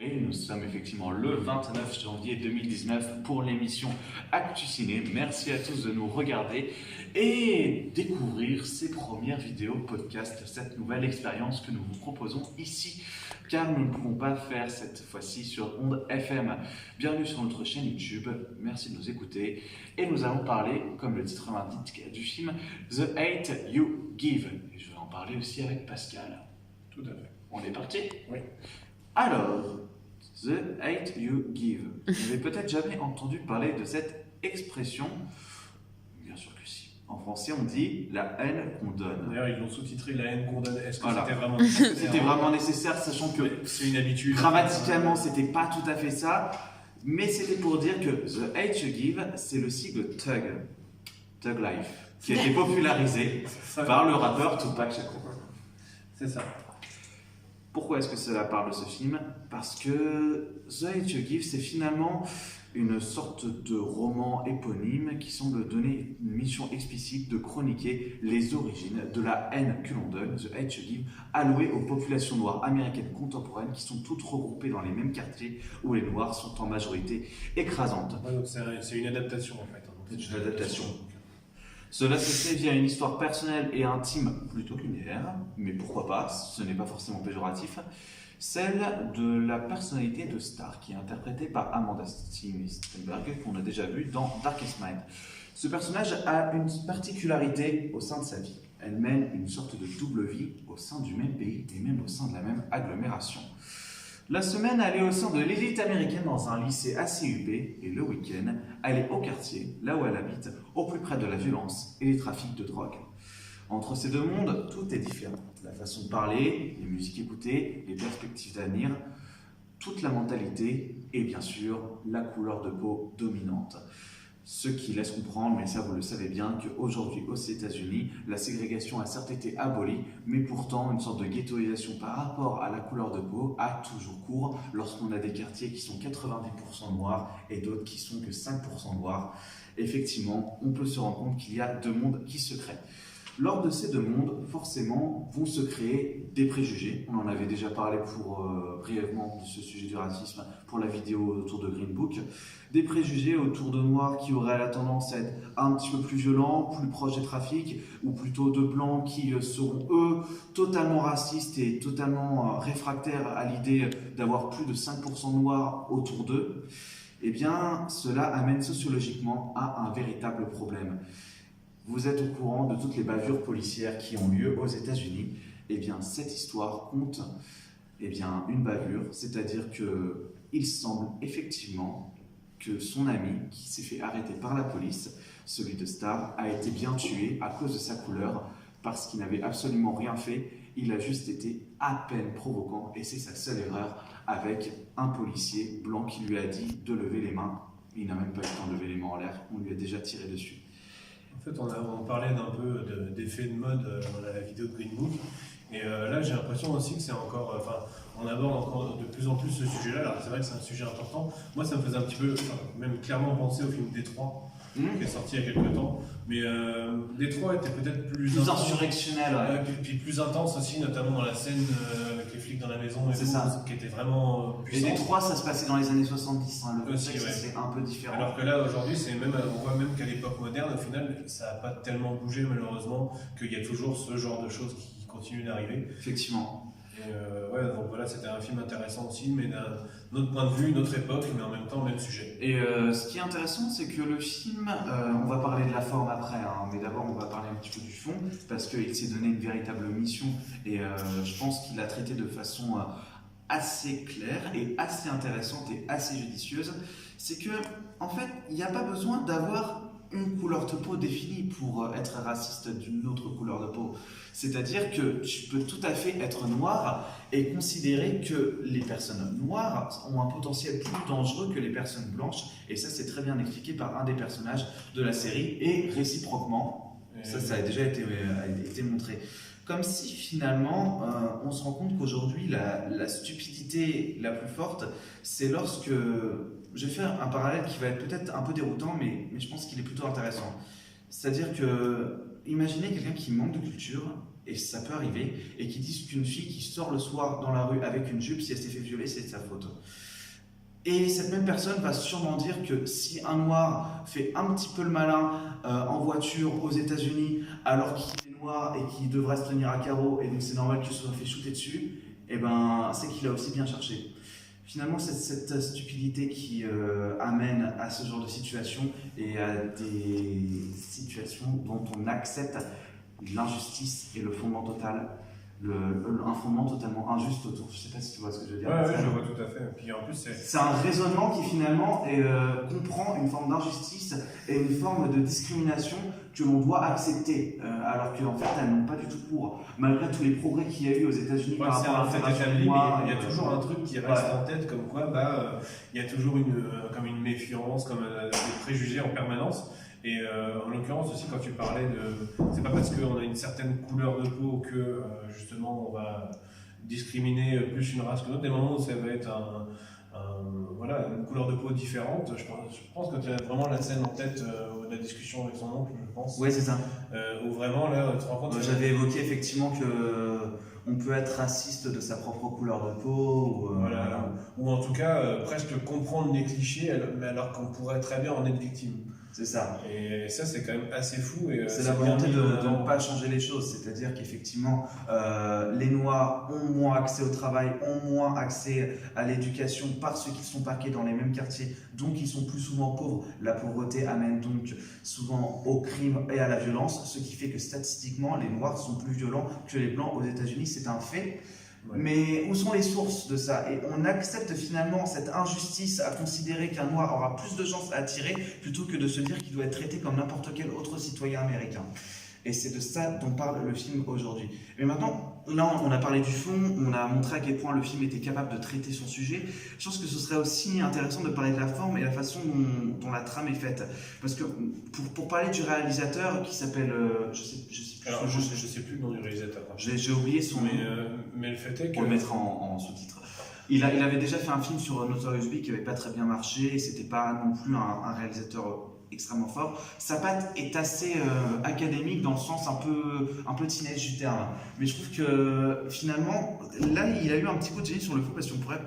Et nous sommes effectivement le 29 janvier 2019 pour l'émission Actu Ciné. Merci à tous de nous regarder et découvrir ces premières vidéos podcast, cette nouvelle expérience que nous vous proposons ici, car nous ne pouvons pas faire cette fois-ci sur Onde FM. Bienvenue sur notre chaîne YouTube, merci de nous écouter. Et nous allons parler, comme le titre l'indique, du film The Hate You Give. Et je vais en parler aussi avec Pascal. Tout à fait. On est parti? Oui. Alors, The Hate You Give. Vous n'avez peut-être jamais entendu parler de cette expression. Bien sûr que si. En français, on dit la haine qu'on donne. D'ailleurs, ils l'ont sous-titré la haine qu'on donne. Est-ce que Voilà. c'était vraiment nécessaire? C'était vraiment nécessaire, sachant que C'est une habitude. grammaticalement, c'était pas tout à fait ça. Mais c'était pour dire que The Hate You Give, c'est le sigle Thug. Thug Life. Qui a été popularisé par le rappeur Tupac Shakur. C'est ça. Pourquoi est-ce que cela parle de ce film? Parce que The Hate You Give, c'est finalement une sorte de roman éponyme qui semble donner une mission explicite de chroniquer les origines de la haine que l'on donne, The Hate You Give, allouée aux populations noires américaines contemporaines qui sont toutes regroupées dans les mêmes quartiers où les noirs sont en majorité écrasante. Ouais, donc c'est une adaptation en fait. C'est une adaptation. Cela se fait via une histoire personnelle et intime plutôt linéaire, mais pourquoi pas, ce n'est pas forcément péjoratif, celle de la personnalité de Star, qui est interprétée par Amanda Stenberg, qu'on a déjà vu dans Darkest Mind. Ce personnage a une particularité au sein de sa vie. Elle mène une sorte de double vie au sein du même pays et même au sein de la même agglomération. La semaine, elle est au sein de l'élite américaine dans un lycée assez huppé, et le week-end, elle est au quartier, là où elle habite, au plus près de la violence et les trafics de drogue. Entre ces deux mondes, tout est différent. La façon de parler, les musiques écoutées, les perspectives d'avenir, toute la mentalité et bien sûr la couleur de peau dominante. Ce qui laisse comprendre, mais ça vous le savez bien, qu'aujourd'hui aux États-Unis, la ségrégation a certes été abolie, mais pourtant une sorte de ghettoisation par rapport à la couleur de peau a toujours cours lorsqu'on a des quartiers qui sont 90% noirs et d'autres qui sont que 5% noirs. Effectivement, on peut se rendre compte qu'il y a deux mondes qui se créent. Lors de ces deux mondes, forcément, vont se créer des préjugés. On en avait déjà parlé brièvement de ce sujet du racisme pour la vidéo autour de Green Book. Des préjugés autour de noirs qui auraient la tendance à être un petit peu plus violents, plus proches des trafics, ou plutôt de blancs qui seront, eux, totalement racistes et totalement réfractaires à l'idée d'avoir plus de 5% de noirs autour d'eux. Eh bien, cela amène sociologiquement à un véritable problème. Vous êtes au courant de toutes les bavures policières qui ont lieu aux États-Unis. Eh bien, cette histoire compte une bavure, c'est-à-dire qu'il semble effectivement que son ami, qui s'est fait arrêter par la police, celui de Star, a été bien tué à cause de sa couleur, parce qu'il n'avait absolument rien fait. Il a juste été à peine provoquant, et c'est sa seule erreur, avec un policier blanc qui lui a dit de lever les mains. Il n'a même pas eu le temps de lever les mains en l'air, on lui a déjà tiré dessus. En fait, on parlait d'un peu d'effet de mode dans la vidéo de Green Book. Et là, j'ai l'impression aussi que c'est encore. On aborde encore de plus en plus ce sujet-là. Alors, c'est vrai que c'est un sujet important. Moi, ça me faisait un petit peu, même clairement penser au film Détroit, qui est sorti il y a quelques temps. Mais Détroit était peut-être plus insurrectionnel, ouais. Puis plus intense aussi, notamment dans la scène avec les flics dans la maison et c'est tout, ça. Qui était vraiment puissant. Et Détroit, ça se passait dans les années 70, hein. Le Aussi, contexte, c'est un peu différent. Alors que là, aujourd'hui, on voit même qu'à l'époque moderne, au final, ça n'a pas tellement bougé, malheureusement, qu'il y a toujours ce genre de choses qui continuent d'arriver. Effectivement. Et donc voilà, c'était un film intéressant aussi, mais d'un autre point de vue, une autre époque, mais en même temps, même sujet. Et ce qui est intéressant, c'est que le film, on va parler de la forme après, hein, mais d'abord on va parler un petit peu du fond, parce qu'il s'est donné une véritable mission, et je pense qu'il l'a traité de façon assez claire, et assez intéressante, et assez judicieuse. C'est que, en fait, il n'y a pas besoin d'avoir une couleur de peau définie pour être raciste d'une autre couleur de peau. C'est-à-dire que tu peux tout à fait être noir et considérer que les personnes noires ont un potentiel plus dangereux que les personnes blanches, et ça c'est très bien expliqué par un des personnages de la série, et réciproquement, ça a déjà été montré. Comme si finalement on se rend compte qu'aujourd'hui la stupidité la plus forte, c'est lorsque... Je vais faire un parallèle qui va être peut-être un peu déroutant, mais je pense qu'il est plutôt intéressant. C'est-à-dire que, imaginez quelqu'un qui manque de culture et ça peut arriver, et qui disent qu'une fille qui sort le soir dans la rue avec une jupe, si elle s'est fait violer, c'est de sa faute. Et cette même personne va sûrement dire que si un noir fait un petit peu le malin en voiture aux États-Unis alors qu'il est noir et qu'il devrait se tenir à carreau et donc c'est normal qu'il se soit fait shooter dessus, et ben c'est qu'il a aussi bien cherché. Finalement, c'est cette stupidité qui amène à ce genre de situation et à des situations dont on accepte l'injustice et le fondement total. Un fondement totalement injuste autour. Je ne sais pas si tu vois ce que je veux dire. Ouais, je vois tout à fait. Puis en plus, c'est un raisonnement qui finalement comprend une forme d'injustice et une forme de discrimination que l'on doit accepter, alors qu'en fait elles n'ont pas du tout cours. Malgré tous les progrès qu'il y a eu aux États-Unis par rapport à la fédération des noire, il y a toujours un truc qui reste en tête, comme quoi il y a toujours comme une méfiance, comme des préjugés en permanence. Et en l'occurrence aussi, quand tu parlais c'est pas parce qu'on a une certaine couleur de peau que justement on va discriminer plus une race que l'autre. Des moments où ça va être une couleur de peau différente. Je pense que tu as vraiment la scène en tête de la discussion avec son oncle, je pense. Oui, c'est ça. Où vraiment là, tu te rends compte. J'avais évoqué effectivement que on peut être raciste de sa propre couleur de peau. Ou en tout cas presque comprendre les clichés, mais alors qu'on pourrait très bien en être victime. C'est ça. Et ça, c'est quand même assez fou. C'est la volonté de ne pas changer les choses. C'est-à-dire qu'effectivement, les Noirs ont moins accès au travail, ont moins accès à l'éducation parce qu'ils sont parqués dans les mêmes quartiers. Donc, ils sont plus souvent pauvres. La pauvreté amène donc souvent au crime et à la violence, ce qui fait que statistiquement, les Noirs sont plus violents que les Blancs aux États-Unis. C'est un fait. Ouais. Mais où sont les sources de ça? Et on accepte finalement cette injustice à considérer qu'un noir aura plus de chances à attirer plutôt que de se dire qu'il doit être traité comme n'importe quel autre citoyen américain. Et c'est de ça dont parle le film aujourd'hui. Mais maintenant, là on a parlé du fond, on a montré à quel point le film était capable de traiter son sujet. Je pense que ce serait aussi intéressant de parler de la forme et la façon dont la trame est faite. Parce que pour parler du réalisateur qui s'appelle, je sais plus le nom du réalisateur. J'ai oublié son nom. Mais le fait est que... On le mettra en sous-titre. Il avait déjà fait un film sur Notorious Big qui n'avait pas très bien marché et c'était pas non plus un réalisateur extrêmement fort. Sa patte est assez académique dans le sens un peu teenage du terme. Mais je trouve que finalement, là, il a eu un petit coup de génie sur le fond parce qu'on pourrait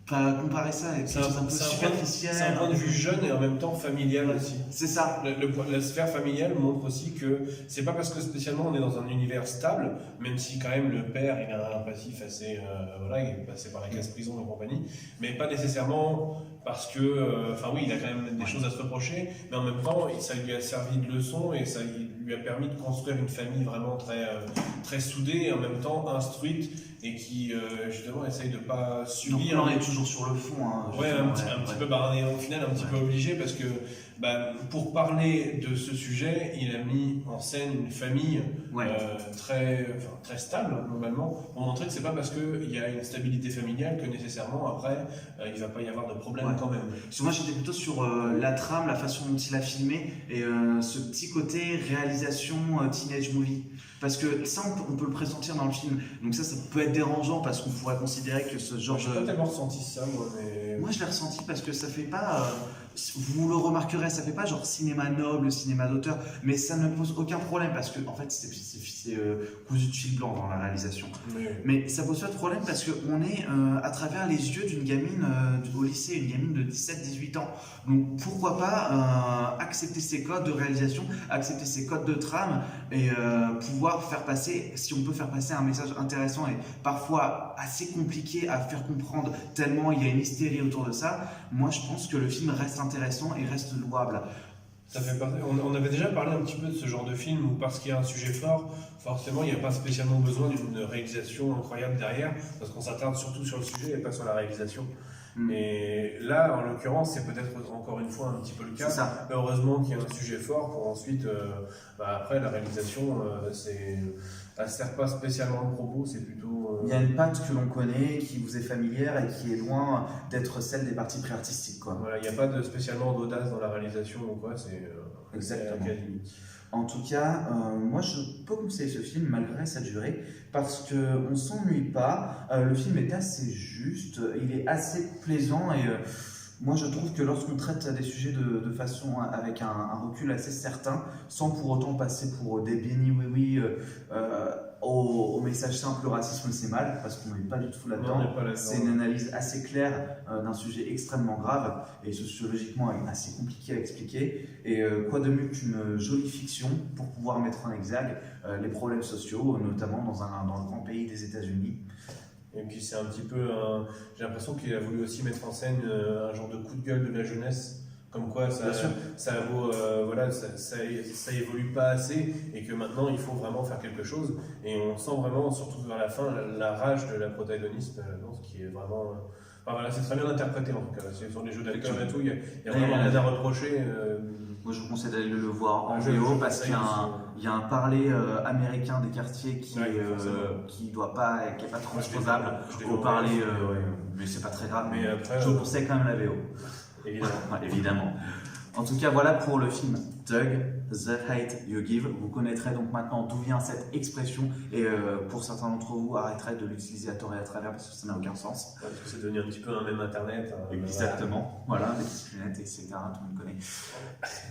pas comparer ça avec quelque chose un peu superficiel. C'est un point de vue jeune et en même temps familial aussi. C'est ça. La sphère familiale montre aussi que c'est pas parce que spécialement on est dans un univers stable, même si quand même le père il a un passif assez il est passé par la case prison et compagnie, mais pas nécessairement parce que oui, il a quand même des choses à se reprocher, mais en même temps ça lui a servi de leçon et ça lui a permis de construire une famille vraiment très très soudée et en même temps instruite et qui justement essaye de pas subir. Donc on est toujours sur le fond. Hein, ouais, un petit peu, on est au final un petit peu obligé parce que pour parler de ce sujet, il a mis en scène une famille très stable globalement, pour montrer que c'est pas parce qu'il y a une stabilité familiale que nécessairement après il va pas y avoir de problème quand même. Moi j'étais plutôt sur la trame, la façon dont il a filmé et ce petit côté réalisation teenage movie. Parce que ça, on peut le pressentir dans le film. Donc ça peut être dérangeant parce qu'on pourrait considérer que ce genre de... Je n'ai pas tellement ressenti ça, moi, mais... Moi, je l'ai ressenti parce que ça fait pas... vous le remarquerez, ça fait pas genre cinéma noble, cinéma d'auteur, mais ça ne pose aucun problème parce que, en fait, c'est cousu de fil blanc dans la réalisation. Mais ça pose pas de problème parce qu'on est à travers les yeux d'une gamine au lycée, une gamine de 17-18 ans. Donc pourquoi pas accepter ces codes de réalisation, accepter ces codes de trame et pouvoir faire passer, si on peut faire passer un message intéressant et parfois assez compliqué à faire comprendre tellement il y a une hystérie autour de ça, moi je pense que le film reste intéressant et reste louable. Ça fait partie. On avait déjà parlé un petit peu de ce genre de film où parce qu'il y a un sujet fort, forcément il n'y a pas spécialement besoin d'une réalisation incroyable derrière, parce qu'on s'attarde surtout sur le sujet et pas sur la réalisation. Et là, en l'occurrence, c'est peut-être encore une fois un petit peu le cas. Heureusement qu'il y a un sujet fort pour ensuite, après la réalisation, elle ne sert pas spécialement le propos, c'est plutôt... Il y a une patte que l'on connaît, qui vous est familière et qui est loin d'être celle des parties pré-artistiques. Voilà, il n'y a pas spécialement d'audace dans la réalisation ou quoi, c'est... Exactement. En tout cas, moi je peux conseiller ce film malgré sa durée parce qu'on ne s'ennuie pas. Le film est assez juste, il est assez plaisant et Moi, je trouve que lorsqu'on traite des sujets de façon avec un recul assez certain, sans pour autant passer pour des bénis oui-oui, au message simple, le racisme c'est mal, parce qu'on n'est pas du tout Non, là-dedans. on n'est pas là-dedans. C'est une analyse assez claire d'un sujet extrêmement grave et sociologiquement assez compliqué à expliquer. Et quoi de mieux qu'une jolie fiction pour pouvoir mettre en exergue les problèmes sociaux, notamment dans le grand pays des États-Unis. Et puis c'est un petit peu, j'ai l'impression qu'il a voulu aussi mettre en scène un genre de coup de gueule de la jeunesse, comme quoi ça vaut, voilà, ça évolue pas assez et que maintenant il faut vraiment faire quelque chose. Et on sent vraiment, surtout vers la fin, la rage de la protagoniste, qui est vraiment. Enfin, voilà, c'est très bien interprété en tout cas. Sur les jeux d'acteurs et tout, il y a vraiment rien à reprocher. Moi, je vous conseille d'aller le voir en Je VO parce conseille qu'il y a un parler américain des quartiers qui Ouais, qui est pas transposable je l'ai au vu, parler, ouais. mais c'est pas très grave. Mais après, je vous conseille quand même la VO. évidemment. Ouais, évidemment. En tout cas, voilà pour le film Thug, The Hate You Give. Vous connaîtrez donc maintenant d'où vient cette expression et pour certains d'entre vous, arrêterez de l'utiliser à tort et à travers parce que ça n'a aucun sens. Ouais, parce que c'est devenu un petit peu un même internet. Exactement. Voilà, les petites lunettes, etc. Tout le monde connaît.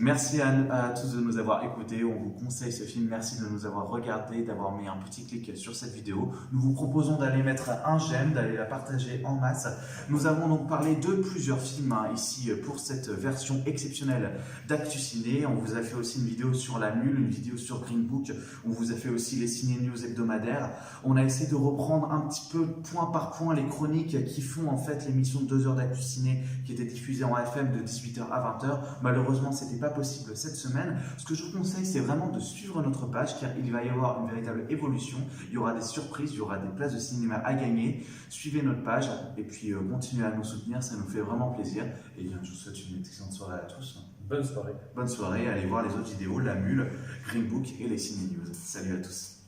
Merci à tous de nous avoir écoutés. On vous conseille ce film. Merci de nous avoir regardés, d'avoir mis un petit clic sur cette vidéo. Nous vous proposons d'aller mettre un j'aime, d'aller la partager en masse. Nous avons donc parlé de plusieurs films ici pour cette version exceptionnelle d'Actu Ciné. On vous a fait aussi une vidéo sur La Mule, une vidéo sur Green Book. On vous a fait aussi les Ciné News hebdomadaires. On a essayé de reprendre un petit peu point par point les chroniques qui font en fait l'émission de 2 heures d'Actu Ciné qui était diffusée en FM de 18h à 20h. Malheureusement, c'était pas possible cette semaine. Ce que je vous conseille, c'est vraiment de suivre notre page car il va y avoir une véritable évolution. Il y aura des surprises, il y aura des places de cinéma à gagner. Suivez notre page et puis continuez à nous soutenir, ça nous fait vraiment plaisir. Et bien, je vous souhaite une excellente soirée à tous. Bonne soirée. Bonne soirée, allez voir les autres vidéos, La Mule, Green Book et les Ciné News. Salut à tous.